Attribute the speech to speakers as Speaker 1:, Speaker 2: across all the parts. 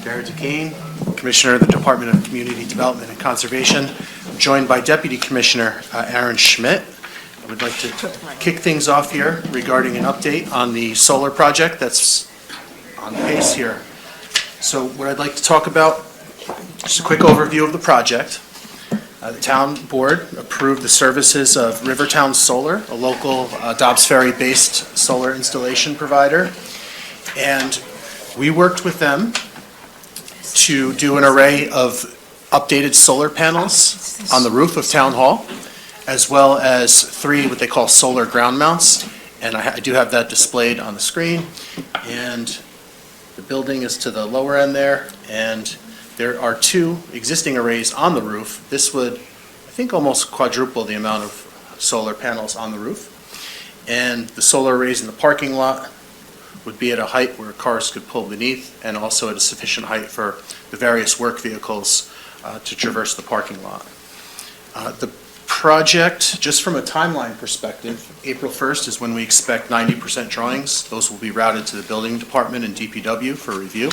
Speaker 1: Garrett, Duquesne, Commissioner of the Department of Community Development and Conservation, joined by Deputy Commissioner Aaron Schmidt. I would like to kick things off here regarding an update on the solar project that's on pace here. So what I'd like to talk about, just a quick overview of the project. The town board approved the services of Rivertown Solar, a local Dobbs Ferry-based solar installation provider. And we worked with them to do an array of updated solar panels on the roof of Town Hall, as well as 3 what they call solar ground mounts. And I do have that displayed on the screen. And the building is to the lower end there, and there are 2 existing arrays on the roof. This would, I think, almost quadruple the amount of solar panels on the roof. And the solar arrays in the parking lot would be at a height where cars could pull beneath, and also at a sufficient height for the various work vehicles to traverse the parking lot. The project, just from a timeline perspective, April 1st is when we expect 90% drawings. Those will be routed to the building department and DPW for review.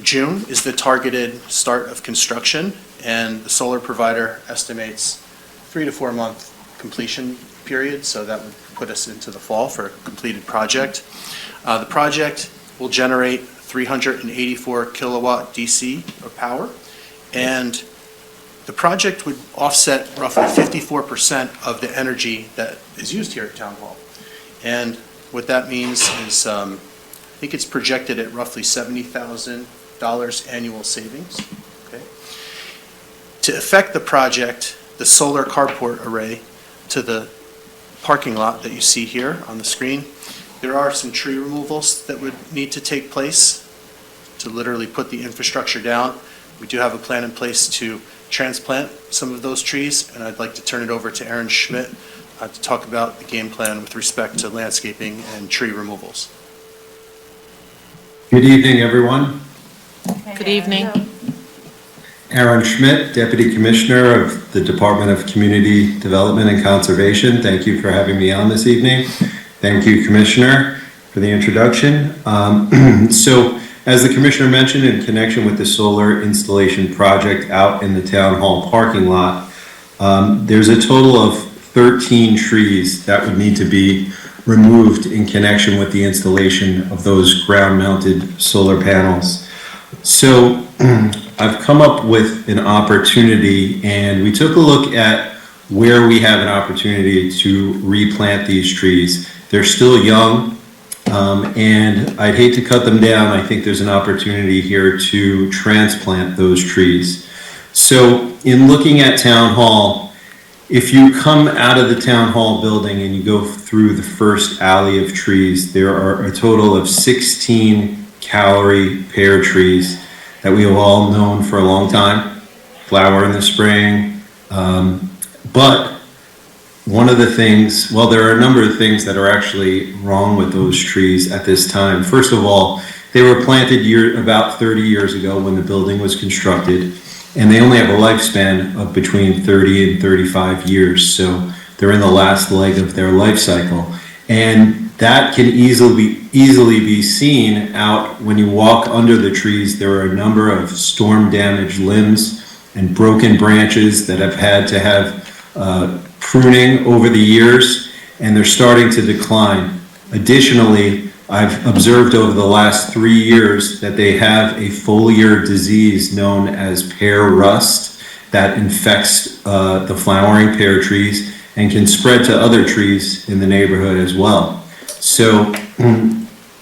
Speaker 1: June is the targeted start of construction, and the solar provider estimates 3 to 4 month completion period, so that would put us into the fall for a completed project. The project will generate 384 kilowatt DC of power, and the project would offset roughly 54% of the energy that is used here at Town Hall. And what that means is, I think it's projected at roughly $70,000 annual savings. Okay. To effect the project, the solar carport array to the parking lot that you see here on the screen, there are some tree removals that would need to take place to literally put the infrastructure down. We do have a plan in place to transplant some of those trees, and I'd like to turn it over to Aaron Schmidt to talk about the game plan with respect to landscaping and tree removals.
Speaker 2: Good evening, everyone.
Speaker 3: Good evening.
Speaker 2: Aaron Schmidt, Deputy Commissioner of the Department of Community Development and Conservation. Thank you for having me on this evening. Thank you, Commissioner, for the introduction. So, as the Commissioner mentioned, in connection with the solar installation project out in the Town Hall parking lot, there's a total of 13 trees that would need to be removed in connection with the installation of those ground-mounted solar panels. So, I've come up with an opportunity, and we took a look at where we have an opportunity to replant these trees. They're still young, and I'd hate to cut them down. I think there's an opportunity here to transplant those trees. So in looking at Town Hall, if you come out of the Town Hall building and you go through the first alley of trees, there are a total of 16 Callery pear trees that we have all known for a long time, flower in the spring. But one of the things, well, there are a number of things that are actually wrong with those trees at this time. First of all, they were planted about 30 years ago when the building was constructed, and they only have a lifespan of between 30 and 35 years. So they're in the last leg of their life cycle. And that can easily be seen out when you walk under the trees. There are a number of storm damaged limbs and broken branches that have had to have pruning over the years, and they're starting to decline. Additionally, I've observed over the last 3 years that they have a foliar disease known as pear rust that infects the flowering pear trees and can spread to other trees in the neighborhood as well. So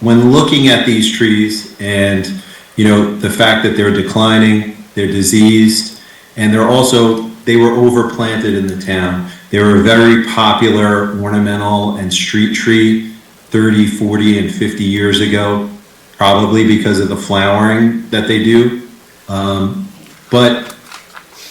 Speaker 2: when looking at these trees and, you know, the fact that they're declining, they're diseased, and they were overplanted in the town. They were a very popular ornamental and street tree 30, 40, and 50 years ago, probably because of the flowering that they do. But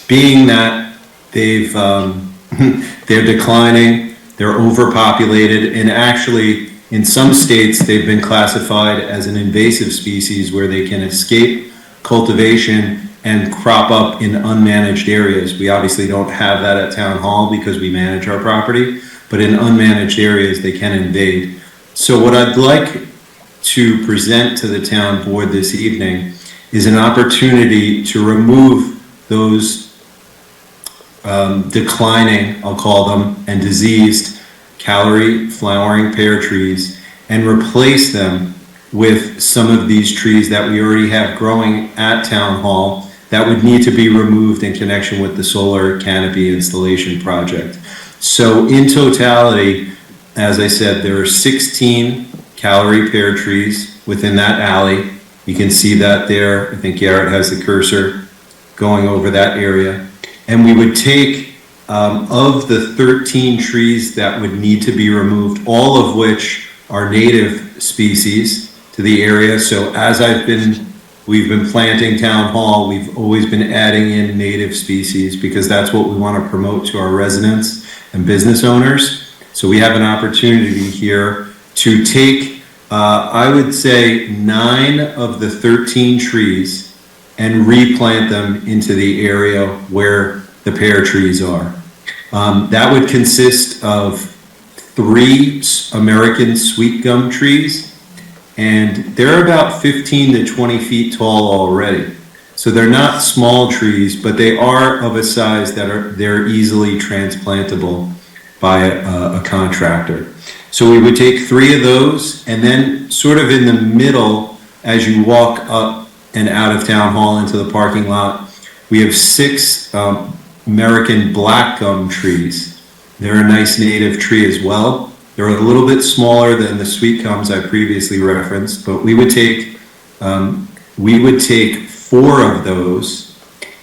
Speaker 2: being that they're declining, they're overpopulated, and actually in some states they've been classified as an invasive species where they can escape cultivation and crop up in unmanaged areas. We obviously don't have that at Town Hall because we manage our property, but in unmanaged areas they can invade. So what I'd like to present to the town board this evening is an opportunity to remove those declining, I'll call them, and diseased calorie flowering pear trees and replace them with some of these trees that we already have growing at Town Hall that would need to be removed in connection with the solar canopy installation project. So in totality, as I said, there are 16 calorie pear trees within that alley. You can see that there. I think Garrett has the cursor going over that area. And we would take, of the 13 trees that would need to be removed, all of which are native species to the area. So as we've been planting Town Hall, we've always been adding in native species because that's what we want to promote to our residents and business owners. So we have an opportunity here to take, I would say, 9 of the 13 trees and replant them into the area where the pear trees are. That would consist of 3 American sweet gum trees, and they're about 15 to 20 feet tall already. So they're not small trees, but they are of a size that they're easily transplantable by a contractor. So we would take 3 of those, and then sort of in the middle, as you walk up and out of Town Hall into the parking lot, we have 6 American black gum trees. They're a nice native tree as well. They're a little bit smaller than the sweet gums I previously referenced, but we would take 4 of those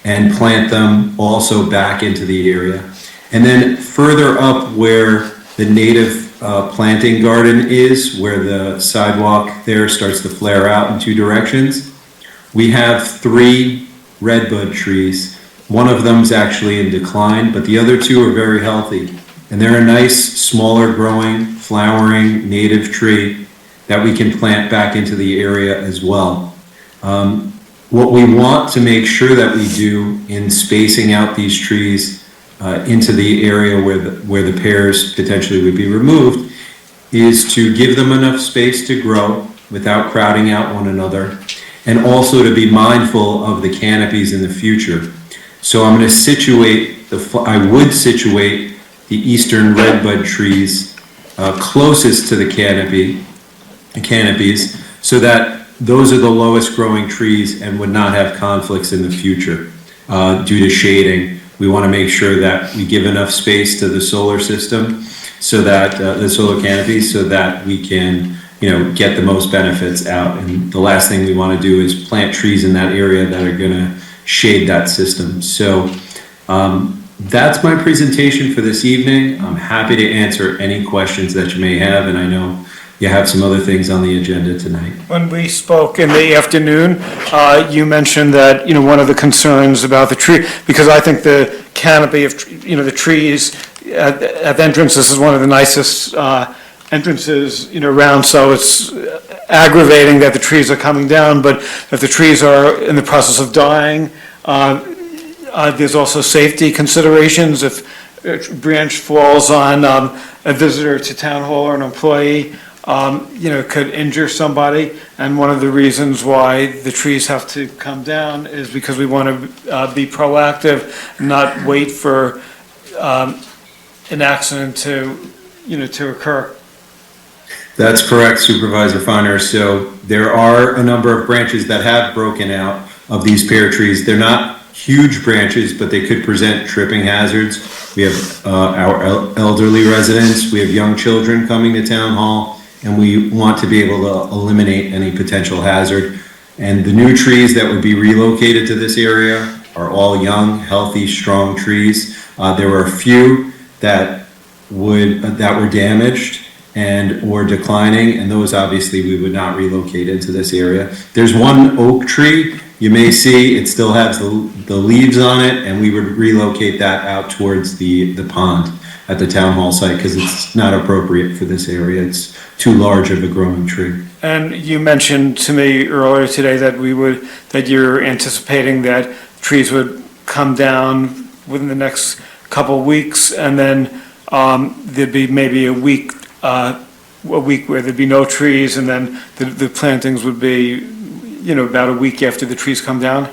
Speaker 2: and plant them also back into the area. And then further up where the native planting garden is, where the sidewalk there starts to flare out in 2 directions, we have 3 redbud trees. One of them's actually in decline, but the other 2 are very healthy. And they're a nice, smaller growing, flowering native tree that we can plant back into the area as well. What we want to make sure that we do in spacing out these trees into the area where the pears potentially would be removed is to give them enough space to grow without crowding out one another, and also to be mindful of the canopies in the future. So I'm going to situate the eastern redbud trees closest to the canopies, so that those are the lowest growing trees and would not have conflicts in the future due to shading. We want to make sure that we give enough space to the solar system, so that the solar canopies, so that we can, get the most benefits out. And the last thing we want to do is plant trees in that area that are going to shade that system. So that's my presentation for this evening. I'm happy to answer any questions that you may have, and I know you have some other things on the agenda tonight.
Speaker 4: When we spoke in the afternoon, you mentioned that, one of the concerns about the tree, because I think the canopy of, the trees at the entrance, this is one of the nicest entrances, around, so it's aggravating that the trees are coming down, but if the trees are in the process of dying, there's also safety considerations. If a branch falls on a visitor to Town Hall or an employee, could injure somebody. And one of the reasons why the trees have to come down is because we want to be proactive, not wait for an accident to occur.
Speaker 2: That's correct, Supervisor Feiner. So there are a number of branches that have broken out of these pear trees. They're not huge branches, but they could present tripping hazards. We have our elderly residents, we have young children coming to Town Hall, and we want to be able to eliminate any potential hazard. And the new trees that would be relocated to this area are all young, healthy, strong trees. There were a few that were damaged and or declining, and those obviously we would not relocate into this area. There's one oak tree you may see, it still has the leaves on it, and we would relocate that out towards the pond at the Town Hall site because it's not appropriate for this area. It's too large of a growing tree.
Speaker 4: And you mentioned to me earlier today that you're anticipating that trees would come down within the next couple of weeks, and then there'd be maybe a week a week where there'd be no trees, and then the plantings would be, about a week after the trees come down?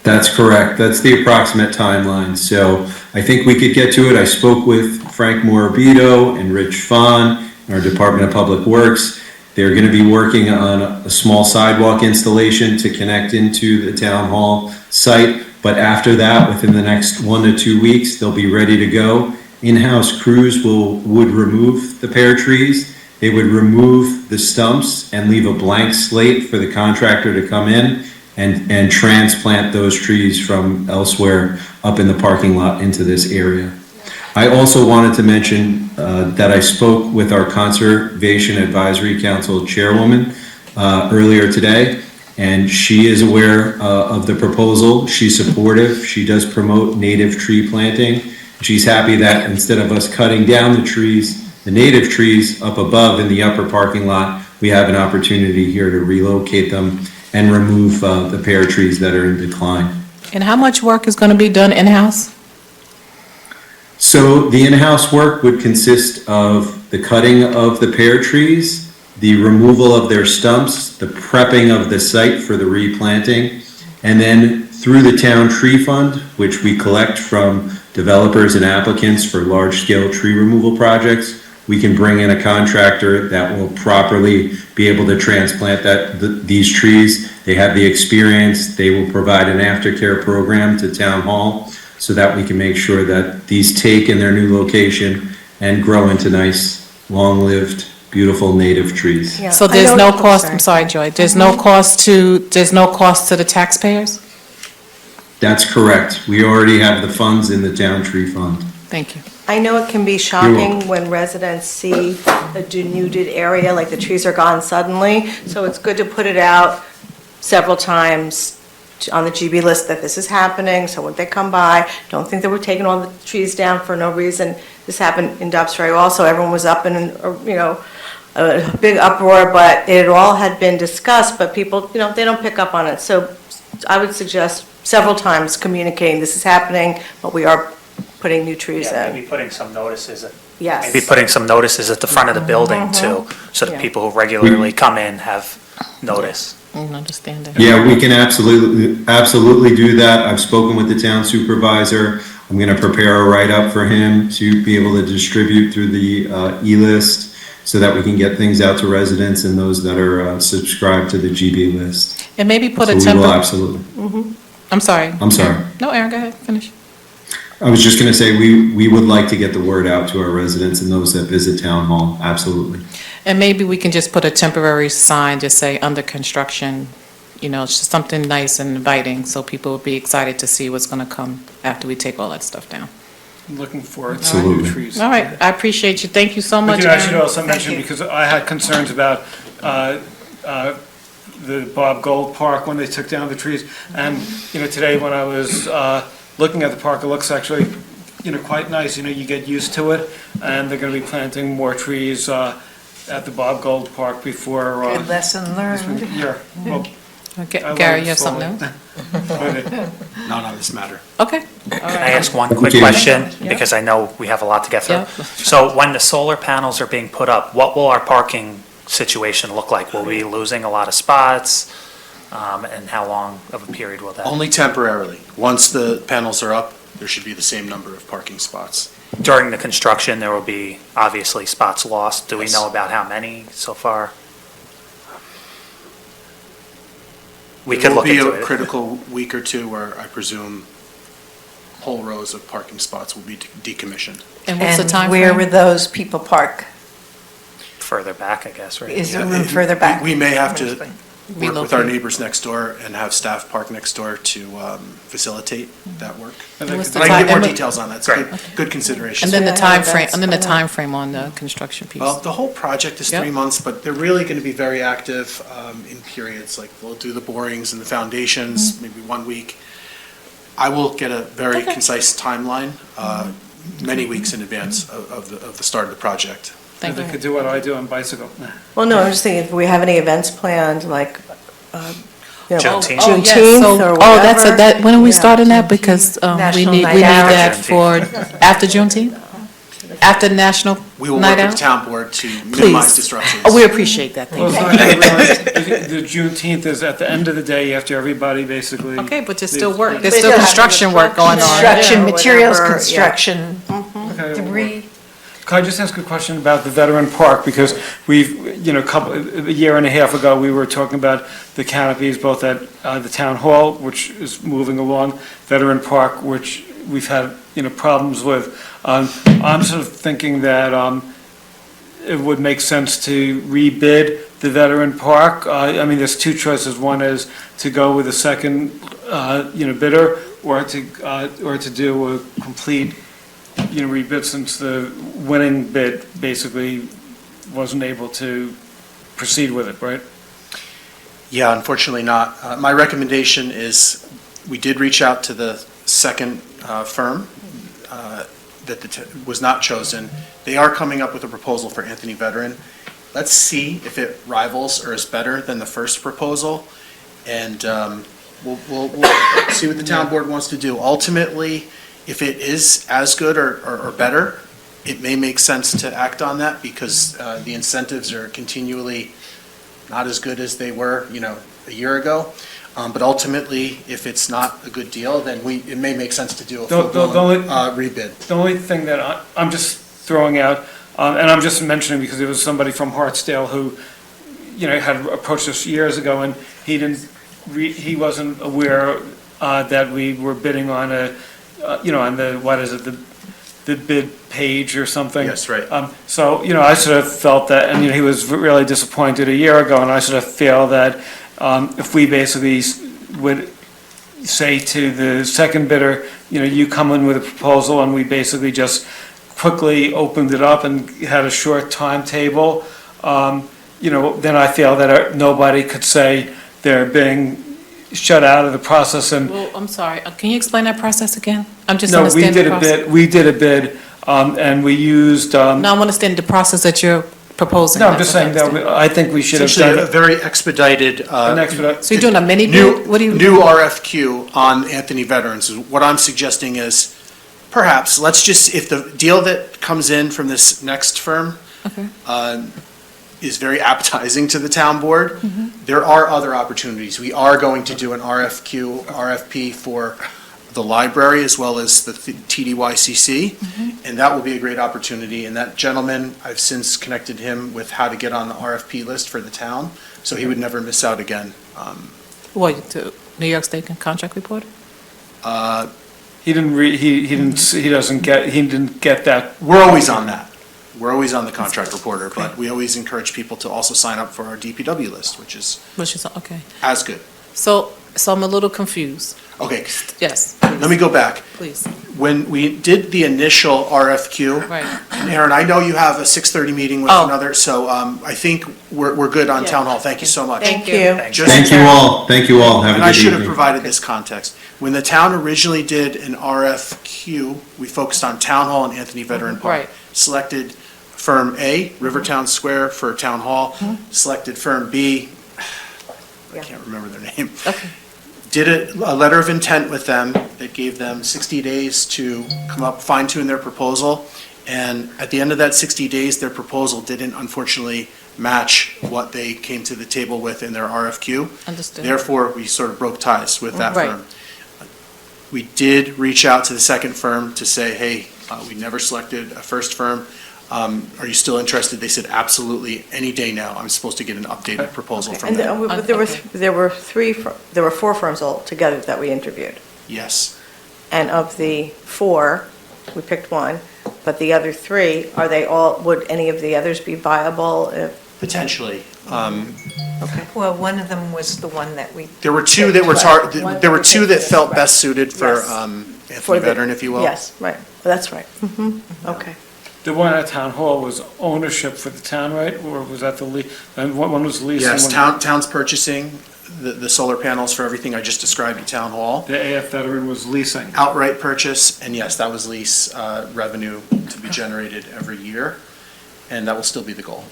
Speaker 2: That's correct. That's the approximate timeline. So I think we could get to it. I spoke with Frank Morabito and Rich Fawn, our Department of Public Works. They're going to be working on a small sidewalk installation to connect into the town hall site. But after that, within the next 1 to 2 weeks, they'll be ready to go. In-house crews would remove the pear trees. They would remove the stumps and leave a blank slate for the contractor to come in and transplant those trees from elsewhere up in the parking lot into this area. I also wanted to mention that I spoke with our Conservation Advisory Council chairwoman earlier today, and she is aware of the proposal. She's supportive. She does promote native tree planting. She's happy that instead of us cutting down the trees, the native trees up above in the upper parking lot, we have an opportunity here to relocate them and remove the pear trees that are in decline.
Speaker 3: And how much work is going to be done in-house?
Speaker 2: So the in-house work would consist of the cutting of the pear trees, the removal of their stumps, the prepping of the site for the replanting, and then through the town tree fund, which we collect from developers and applicants for large-scale tree removal projects, we can bring in a contractor that will properly be able to transplant these trees. They have the experience. They will provide an aftercare program to town hall so that we can make sure that these take in their new location and grow into nice, long-lived, beautiful native trees.
Speaker 3: So there's no cost, I'm sorry, Joy, there's no cost to the taxpayers?
Speaker 2: That's correct. We already have the funds in the town tree fund.
Speaker 3: Thank you.
Speaker 5: I know it can be shocking when residents see a denuded area, like the trees are gone suddenly, so it's good to put it out several times on the GB list that this is happening, so when they come by, don't think that we're taking all the trees down for no reason. This happened in Duxbury also, everyone was up in, a big uproar, but it all had been discussed, but people, they don't pick up on it. So I would suggest several times communicating, this is happening, but we are putting new trees
Speaker 6: Yeah,
Speaker 5: in.
Speaker 6: maybe putting some notices,
Speaker 5: Yes.
Speaker 6: maybe putting some notices at the front of the building too, so that
Speaker 5: Yeah.
Speaker 6: people who regularly come in have notice.
Speaker 3: Understanding.
Speaker 2: Yeah, we can absolutely do that. I've spoken with the town supervisor. I'm going to prepare a write-up for him to be able to distribute through the e-list so that we can get things out to residents and those that are subscribed to the GB list.
Speaker 3: And maybe put
Speaker 2: So
Speaker 3: a
Speaker 2: we will
Speaker 3: temporary,
Speaker 2: absolutely.
Speaker 3: I'm sorry.
Speaker 2: I'm sorry.
Speaker 3: No, Aaron, go ahead, finish.
Speaker 2: I was just going to say, we would like to get the word out to our residents and those that visit town hall, absolutely.
Speaker 3: And maybe we can just put a temporary sign, just say under construction, it's just something nice and inviting, so people will be excited to see what's going to come after we take all that stuff down.
Speaker 4: I'm looking forward to
Speaker 2: Absolutely.
Speaker 4: new trees.
Speaker 3: All right, I appreciate you, thank you so much,
Speaker 4: I should
Speaker 3: Aaron.
Speaker 4: also mention, because I had concerns about the Bob Gold Park when they took down the trees. And, today when I was looking at the park, it looks actually, quite nice. You get used to it. And they're going to be planting more trees at the Bob Gold Park before.
Speaker 7: Good lesson learned.
Speaker 4: Yeah, well,
Speaker 3: Okay,
Speaker 4: I
Speaker 3: Gary,
Speaker 4: learned
Speaker 3: you have something
Speaker 4: slowly.
Speaker 3: else?
Speaker 1: Not on this matter.
Speaker 3: Okay.
Speaker 6: Can I ask one quick
Speaker 2: you.
Speaker 6: question?
Speaker 3: Yeah.
Speaker 6: Because I know we have a lot to get through.
Speaker 3: Yeah.
Speaker 6: So when the solar panels are being put up, what will our parking situation look like? Will we be losing a lot of spots? And how long of a period will that?
Speaker 1: Only temporarily. Once the panels are up, there should be the same number of parking spots.
Speaker 6: During the construction, there will be obviously spots lost. Do we
Speaker 1: Yes.
Speaker 6: know about how many so far? We could look into
Speaker 1: There will be a
Speaker 6: it.
Speaker 1: critical week or two where I presume whole rows of parking spots will be decommissioned.
Speaker 3: And what's the
Speaker 7: And
Speaker 3: time
Speaker 7: where
Speaker 3: frame?
Speaker 7: would those people park?
Speaker 6: Further back, I guess, right?
Speaker 7: Is there
Speaker 1: Yeah,
Speaker 7: room further back?
Speaker 1: We may have to work with our
Speaker 3: Relocate.
Speaker 1: neighbors next door and have staff park next door to facilitate that work.
Speaker 4: And
Speaker 3: What's
Speaker 4: they
Speaker 3: the
Speaker 1: And
Speaker 4: could-
Speaker 1: I can get more
Speaker 3: time-
Speaker 1: details on that. It's
Speaker 6: Great.
Speaker 1: good consideration.
Speaker 3: And then the
Speaker 5: Yeah,
Speaker 3: time frame.
Speaker 5: that's
Speaker 3: And then the
Speaker 5: coming up.
Speaker 3: time frame on the construction piece.
Speaker 1: Well, the whole project is
Speaker 3: Yep.
Speaker 1: 3 months, but they're really going to be very active in periods, like we'll do the borings and the foundations, maybe 1 week. I will get a very
Speaker 3: Okay.
Speaker 1: concise timeline, many weeks in advance of the start of the project.
Speaker 3: Thank
Speaker 4: They
Speaker 3: you.
Speaker 4: could do what I do on bicycle.
Speaker 5: Well, no, I'm just thinking, if we have any events planned, like,
Speaker 6: Juneteenth.
Speaker 3: Oh, yes,
Speaker 5: Juneteenth
Speaker 3: so-
Speaker 5: or
Speaker 3: Oh, that's
Speaker 5: whatever.
Speaker 3: that, when are we
Speaker 5: Yeah.
Speaker 3: starting that? Because we
Speaker 7: National
Speaker 3: need
Speaker 7: Night Out.
Speaker 3: that for, after Juneteenth? After National
Speaker 1: We will
Speaker 3: Night
Speaker 1: work with the
Speaker 3: out?
Speaker 1: town board to minimize
Speaker 3: Please.
Speaker 1: disruptions.
Speaker 3: Oh, we appreciate that,
Speaker 4: Well,
Speaker 3: thank
Speaker 4: it's not gonna realize the Juneteenth is at the end of the day after everybody basically.
Speaker 3: you. Okay, but there's still
Speaker 4: leaves.
Speaker 3: work, there's
Speaker 5: They
Speaker 3: still
Speaker 5: still have
Speaker 3: construction work going on.
Speaker 7: Construction,
Speaker 5: Yeah,
Speaker 7: materials
Speaker 5: whatever, yeah.
Speaker 7: construction,
Speaker 4: Okay,
Speaker 7: debris.
Speaker 4: Can I just ask a question about the veteran park? Because we've, a year and a half ago, we were talking about the canopies, both at the town hall, which is moving along, veteran park, which we've had, problems with. I'm sort of thinking that it would make sense to rebid the veteran park. I mean, there's two choices. One is to go with a second, bidder, or to do a complete rebid, since the winning bid basically wasn't able to proceed with it, right?
Speaker 1: Yeah, unfortunately not. My recommendation is, we did reach out to the second firm that was not chosen. They are coming up with a proposal for Anthony Veteran. Let's see if it rivals or is better than the first proposal, and we'll see what the town board wants to do. Ultimately, if it is as good or better, it may make sense to act on that, because the incentives are continually not as good as they were, a year ago. But ultimately, if it's not a good deal, then it may make sense to do a full-blown rebid.
Speaker 4: The only thing that I'm just throwing out, and I'm just mentioning because it was somebody from Hartsdale who, had approached us years ago, and he wasn't aware that we were bidding on on the bid page or something.
Speaker 1: Yes, right.
Speaker 4: So, I sort of felt that, and he was really disappointed a year ago, and I sort of feel that if we basically would say to the second bidder, you come in with a proposal, and we basically just quickly opened it up and had a short timetable, then I feel that nobody could say they're being shut out of the process. And
Speaker 3: Well, I'm sorry, can you explain that process again? I'm just
Speaker 4: no,
Speaker 3: understanding the process.
Speaker 4: we did a bid, and we used,
Speaker 3: No, I understand the process that you're proposing.
Speaker 4: no, I'm
Speaker 3: That's
Speaker 4: just
Speaker 3: what
Speaker 4: saying that I think we should have
Speaker 1: Essentially,
Speaker 4: done
Speaker 1: a
Speaker 4: it.
Speaker 1: very expedited,
Speaker 4: An expedite-
Speaker 3: So you're doing a mini
Speaker 1: new,
Speaker 3: bid? What do you?
Speaker 1: new RFQ on Anthony Veterans. What I'm suggesting is, perhaps, let's just, if the deal that comes in from this next firm
Speaker 3: Okay.
Speaker 1: is very appetizing to the town board, there are other opportunities. We are going to do an RFP for the library as well as the TDYCC, and that will be a great opportunity. And that gentleman, I've since connected him with how to get on the RFP list for the town, so he would never miss out again.
Speaker 3: What, to New York State contract reporter?
Speaker 4: He didn't get that.
Speaker 1: We're always on that. We're always on the contract reporter, but we always encourage people to also sign up for our DPW list, which is
Speaker 3: Which is, okay.
Speaker 1: as good.
Speaker 3: So I'm a little confused.
Speaker 1: Okay,
Speaker 3: Yes,
Speaker 1: let me go back.
Speaker 3: please.
Speaker 1: When we did the initial RFQ,
Speaker 3: Right.
Speaker 1: and Aaron, I know you have a 6:30 meeting with
Speaker 3: Oh.
Speaker 1: another, so I think we're good on
Speaker 3: Yeah.
Speaker 1: town hall. Thank you so much.
Speaker 5: Thank you.
Speaker 1: Just-
Speaker 2: Thank you all. Thank you all. Have a
Speaker 1: And I
Speaker 2: good
Speaker 1: should have
Speaker 2: evening.
Speaker 1: provided this context. When the town originally did an RFQ, we focused on Town Hall and Anthony Veteran Park.
Speaker 3: Right.
Speaker 1: Selected firm A, Rivertown Square for Town Hall. Selected firm B, I
Speaker 5: Yeah.
Speaker 1: can't remember their name.
Speaker 3: Okay.
Speaker 1: Did a letter of intent with them that gave them 60 days to come up, fine tune their proposal. And at the end of that 60 days, their proposal didn't unfortunately match what they came to the table with in their RFQ.
Speaker 3: Understood.
Speaker 1: Therefore, we sort of broke ties with that
Speaker 3: Right.
Speaker 1: firm. We did reach out to the second firm to say, hey, we never selected a first firm. Are you still interested? They said, absolutely, any day now. I'm supposed to get an updated proposal from
Speaker 5: And
Speaker 1: them.
Speaker 5: there were four firms altogether that we interviewed.
Speaker 1: Yes.
Speaker 5: And of the four, we picked one, but the other three, would any of the others be viable if,
Speaker 1: Potentially.
Speaker 5: okay.
Speaker 7: Well, one of them was the one that we.
Speaker 1: There were two that were
Speaker 5: One-
Speaker 1: there were two that felt best suited for
Speaker 5: Yes.
Speaker 1: Anthony
Speaker 5: For the-
Speaker 1: Veteran, if you will.
Speaker 5: Yes, right, that's right. Okay.
Speaker 4: The one at Town Hall was ownership for the town, right? Or was that the lease? And one was lease? and
Speaker 1: Yes,
Speaker 4: one-
Speaker 1: town's purchasing the solar panels for everything I just described at Town Hall.
Speaker 4: The AF veteran was leasing.
Speaker 1: Outright purchase, and yes, that was lease revenue to be generated every year, and that will still be the goal.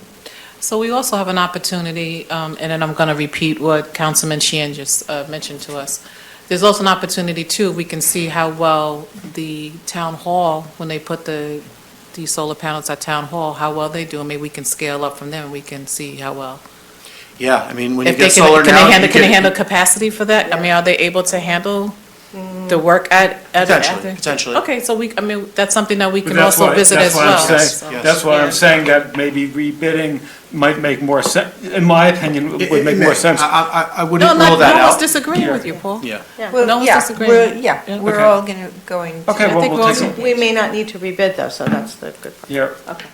Speaker 3: So we also have an opportunity, and then I'm going to repeat what Councilman Sheehan just mentioned to us. There's also an opportunity too, we can see how well the town hall, when they put the these solar panels at Town Hall, how well they do, and maybe we can scale up from there, and we can see how well.
Speaker 1: Yeah, I mean, when you
Speaker 3: If they
Speaker 1: get
Speaker 3: can,
Speaker 1: solar
Speaker 3: can
Speaker 1: now.
Speaker 3: they handle,
Speaker 1: you
Speaker 3: can they
Speaker 1: get-
Speaker 3: handle capacity for that? I mean, are they able to handle the work at?
Speaker 1: Potentially.
Speaker 3: Okay, so we, I mean, that's something that we
Speaker 4: But
Speaker 3: can
Speaker 4: that's
Speaker 3: also
Speaker 4: why-
Speaker 3: visit as well.
Speaker 4: That's what I'm
Speaker 3: so.
Speaker 4: saying,
Speaker 1: Yes.
Speaker 4: that's why I'm
Speaker 3: Yeah.
Speaker 4: saying that maybe rebidding might make more sense, in my opinion, would make more sense.
Speaker 1: I
Speaker 3: No,
Speaker 1: wouldn't
Speaker 3: no
Speaker 1: rule that
Speaker 3: no one's
Speaker 1: out.
Speaker 3: disagreeing with you, Paul.
Speaker 1: Yeah.
Speaker 7: Well,
Speaker 3: No one's
Speaker 7: yeah,
Speaker 3: disagreeing.
Speaker 7: Yeah,
Speaker 3: Yeah.
Speaker 7: we're
Speaker 4: Okay.
Speaker 7: all going to.
Speaker 4: Okay,
Speaker 3: I
Speaker 4: well,
Speaker 3: think
Speaker 4: we'll
Speaker 3: we'll
Speaker 4: take
Speaker 3: also-
Speaker 4: it.
Speaker 5: We may not need to rebid though, so that's the good part.
Speaker 4: Yeah,
Speaker 5: Okay.